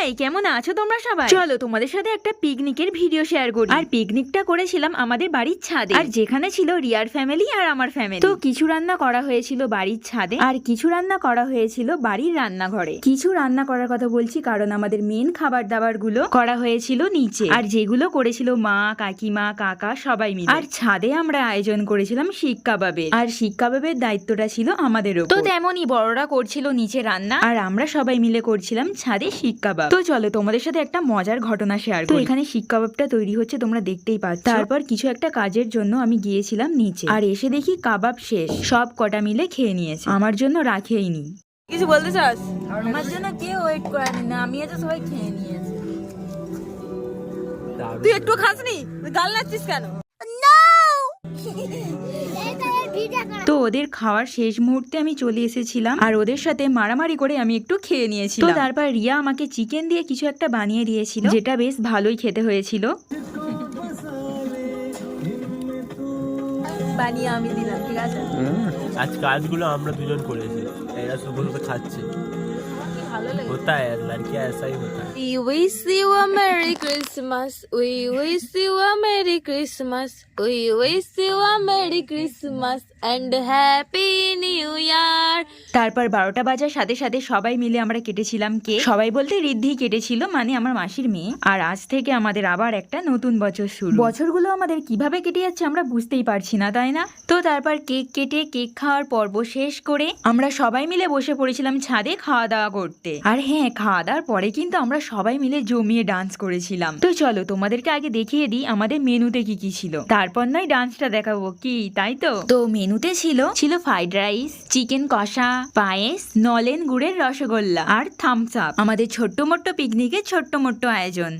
High, কেমন আছো তোমরা সবাই? চলো তোমাদের সাথে একটা পিকনিকের ভিডিও শেয়ার করি। আর পিকনিকটা করেছিলাম আমাদের বাড়ির ছাদে, আর যেখানে ছিল রিয়ার ফ্যামিলি আর আমার ফ্যামিলি। তো কিছু রান্না করা হয়েছিল বাড়ির ছাদে, আর কিছু রান্না করা হয়েছিল বাড়ির রান্নাঘরে। কিছু রান্না করার কথা বলছি কারণ আমাদের মেন খাবার দাবার গুলো করা হয়েছিল নিচে, আর যেগুলো করেছিল মা, কাকিমা, কাকা সবাই মিলে। আর ছাদে আমরা আয়োজন করেছিলাম শিক কাবাবের, আর শিক কাবাবের দায়িত্বটা ছিল আমাদের ওপর। তো তেমনই বড়রা করছিল নিচে রান্না, আর আমরা সবাই মিলে করছিলাম ছাদে শিক কাবাব। তো চলো তোমাদের সাথে একটা মজার ঘটনা শেয়ার করি। তো এখানে শিক কাবাবটা তৈরি হচ্ছে, তোমরা দেখতেই পাচ্ছ। তারপর কিছু একটা কাজের জন্য আমি গিয়েছিলাম নিচে, আর এসে দেখি কাবাব শেষ, সব কটা মিলে খেয়ে নিয়েছে, আমার জন্য রাখেইনি। কিছু বলতে চাস? আমার জন্য কেউ ওয়েট করেনি না, আমি তো সবাই খেয়ে নিয়েছে। তুই একটু খাসনি, গাল নাচ্ছিস কেন? তো ওদের খাওয়ার শেষ মুহূর্তে আমি চলে এসেছিলাম, আর ওদের সাথে মারামারি করে আমি একটু খেয়ে নিয়েছিলাম। তো তারপর রিয়া আমাকে চিকেন দিয়ে কিছু একটা বানিয়ে দিয়েছিল, যেটা বেশ ভালোই খেতে হয়েছিল। বানিয়ে আমি দিলাম, ঠিক আছে? আজ কাজগুলো আমরা দুজন করেছি, এরা শুধু খাচ্ছে। ভালো লাগে। होता है यार, लड़कियां ऐसा ही होता है। We wish you a Merry Christmas. We wish you a Merry Christmas. We wish you a Merry Christmas and Happy New Year. তারপর 12টা বাজার সাথে সাথে সবাই মিলে আমরা কেটেছিলাম কেক। সবাই বলতে ঋদ্ধি কেটেছিল, মানে আমার মাসির মেয়ে। আর আজ থেকে আমাদের আবার একটা নতুন বছর শুরু। বছরগুলো আমাদের কিভাবে কেটে যাচ্ছে আমরা বুঝতেই পারছি না, তাই না? তো তারপর কেক কেটে কেক খাওয়ার পর্ব শেষ করে আমরা সবাই মিলে বসে পড়েছিলাম ছাদে খাওয়া দাওয়া করতে। আর হ্যাঁ, খাওয়া দাওয়ার পরে কিন্তু আমরা সবাই মিলে জমিয়ে ডান্স করেছিলাম। তো চলো তোমাদেরকে আগে দেখিয়ে দিই আমাদের মেনুতে কি কি ছিল, তারপর নয় ডান্সটা দেখাবো, কি তাই তো? তো মেনুতে ছিল ফ্রাইড রাইস, চিকেন কষা, পায়েস, নলেন গুড়ের রসগোল্লা আর থামস আপ। আমাদের ছোট্ট মোট্ট পিকনিকের ছোট্ট মোট্ট আয়োজন।